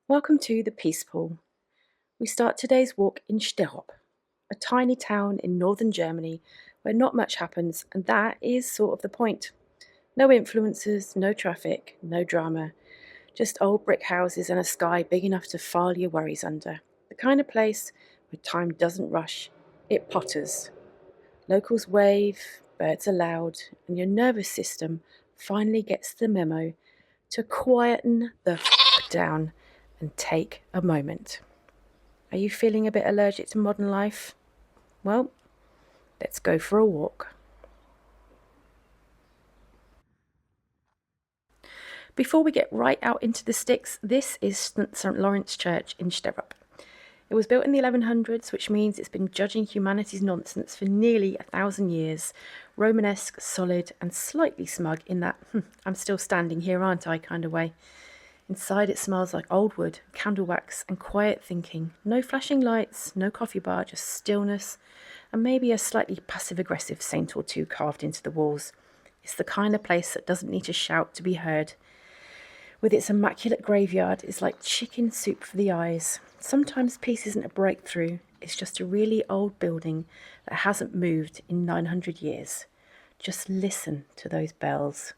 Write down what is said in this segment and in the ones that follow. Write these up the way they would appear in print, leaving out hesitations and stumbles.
Welcome to the Peace Pool. We start today's walk in Sterup, a tiny town in northern Germany where not much happens, and that is sort of the point. No influencers, no traffic, no drama, just old brick houses and a sky big enough to file your worries under. The kind of place where time doesn't rush, it potters. Locals wave, birds are loud, and your nervous system finally gets the memo to quieten the down and take a moment. Are you feeling a bit allergic to modern life? Well, let's go for a walk. Before we get right out into the sticks, this is St. Lawrence Church in Sterup. It was built in the 1100s, which means it's been judging humanity's nonsense for nearly 1,000 years. Romanesque, solid, and slightly smug in that, I'm still standing here, aren't I, kind of way. Inside it smells like old wood, candle wax, and quiet thinking. No flashing lights, no coffee bar, just stillness, and maybe a slightly passive-aggressive saint or two carved into the walls. It's the kind of place that doesn't need to shout to be heard. With its immaculate graveyard, it's like chicken soup for the eyes. Sometimes peace isn't a breakthrough, it's just a really old building that hasn't moved in 900 years. Just listen to those bells.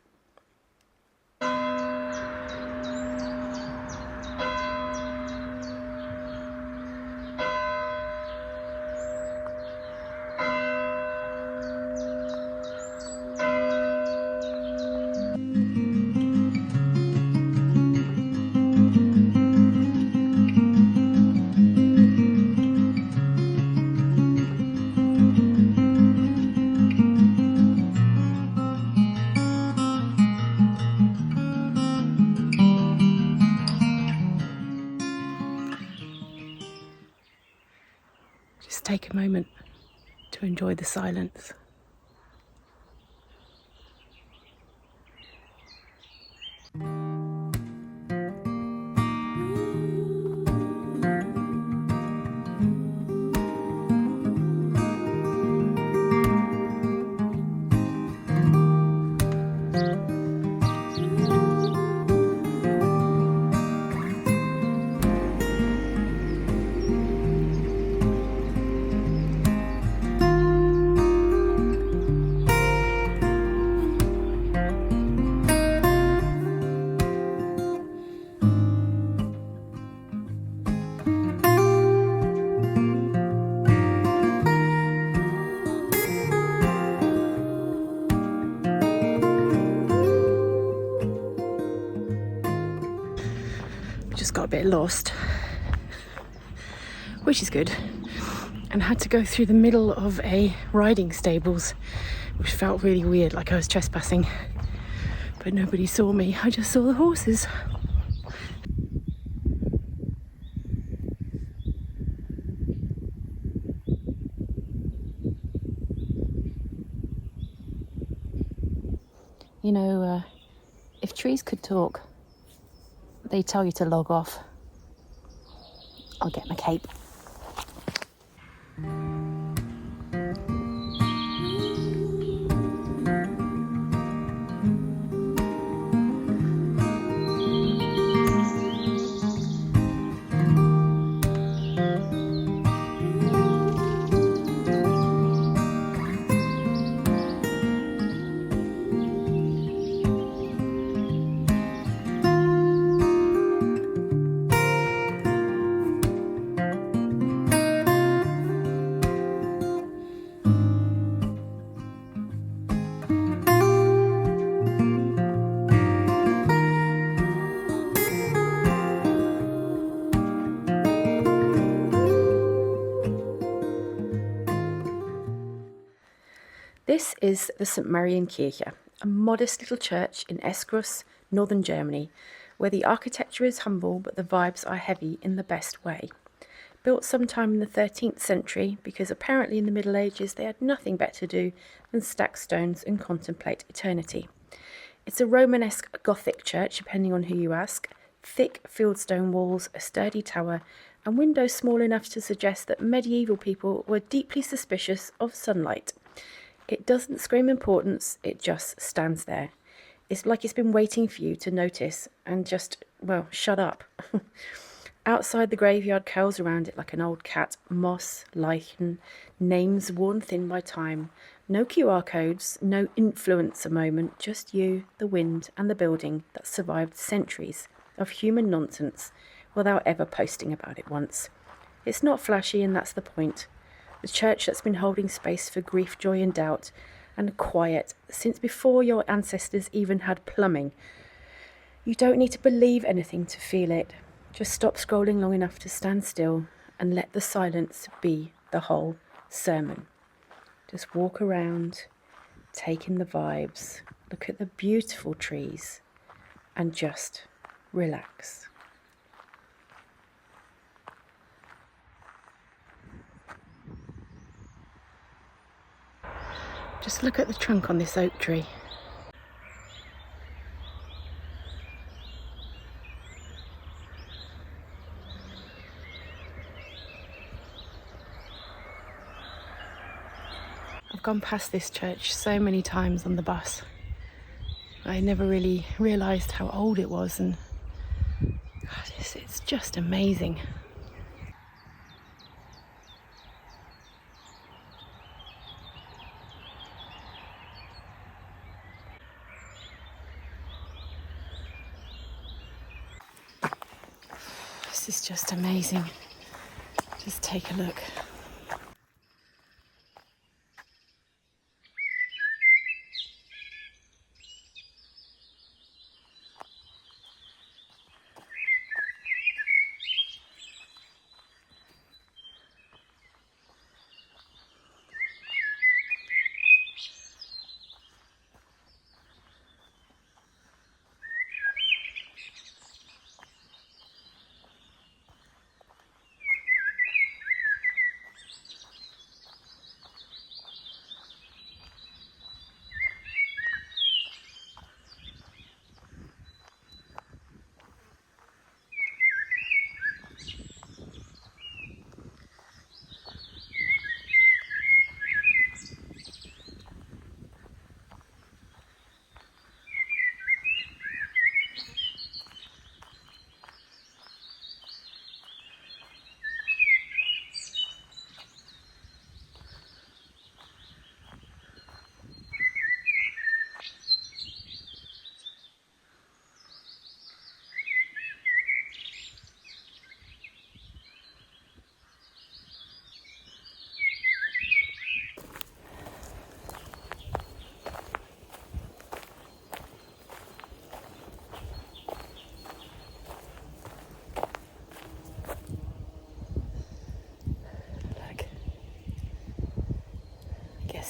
Just take a moment to enjoy the silence. Just got a bit lost, which is good, and had to go through the middle of a riding stables, which felt really weird, like I was trespassing, but nobody saw me. I just saw the horses. You know, if trees could talk, they tell you to log off. I'll get my cape. This is the St. Marien-Kirche, a modest little church in Esgrus, northern Germany, where the architecture is humble but the vibes are heavy in the best way. Built sometime in the 13th century because apparently in the Middle Ages they had nothing better to do than stack stones and contemplate eternity. It's a Romanesque Gothic church, depending on who you ask, thick fieldstone walls, a sturdy tower, and windows small enough to suggest that medieval people were deeply suspicious of sunlight. It doesn't scream importance, it just stands there. It's like it's been waiting for you to notice and just, well, shut up. Outside, the graveyard curls around it like an old cat. Moss, lichen, names worn thin by time. No QR codes, no influencer moment, just you, the wind, and the building that survived centuries of human nonsense without ever posting about it once. It's not flashy, and that's the point. The church that's been holding space for grief, joy, and doubt, and quiet since before your ancestors even had plumbing. You don't need to believe anything to feel it. Just stop scrolling long enough to stand still and let the silence be the whole sermon. Just walk around, take in the vibes, look at the beautiful trees, and just relax. Just look at the trunk on this oak tree. I've gone past this church so many times on the bus. I never really realised how old it was, and God, it's just amazing. This is just amazing. Just take a look.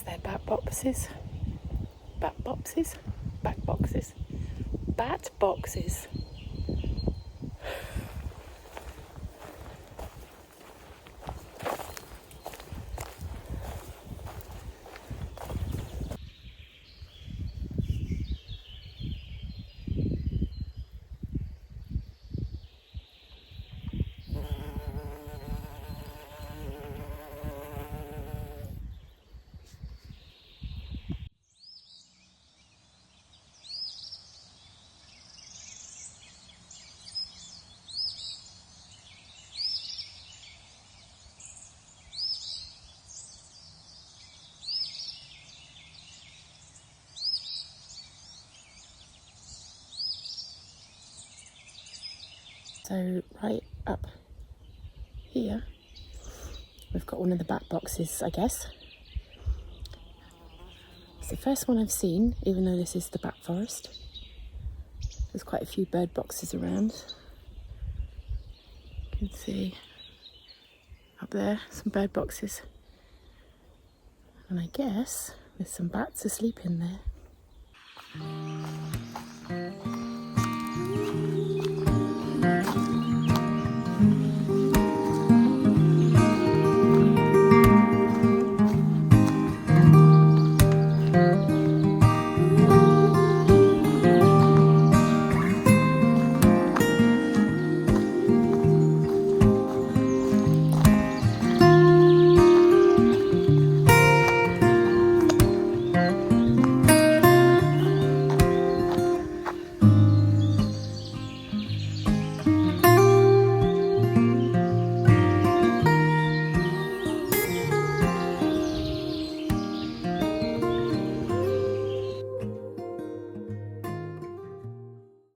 They're bat boxes. Bat boxes? Bat boxes. Bat boxes. So right up here, we've got one of the bat boxes, I guess. It's the first one I've seen, even though this is the bat forest. There's quite a few bird boxes around. You can see up there some bird boxes. And I guess there's some bats asleep in there.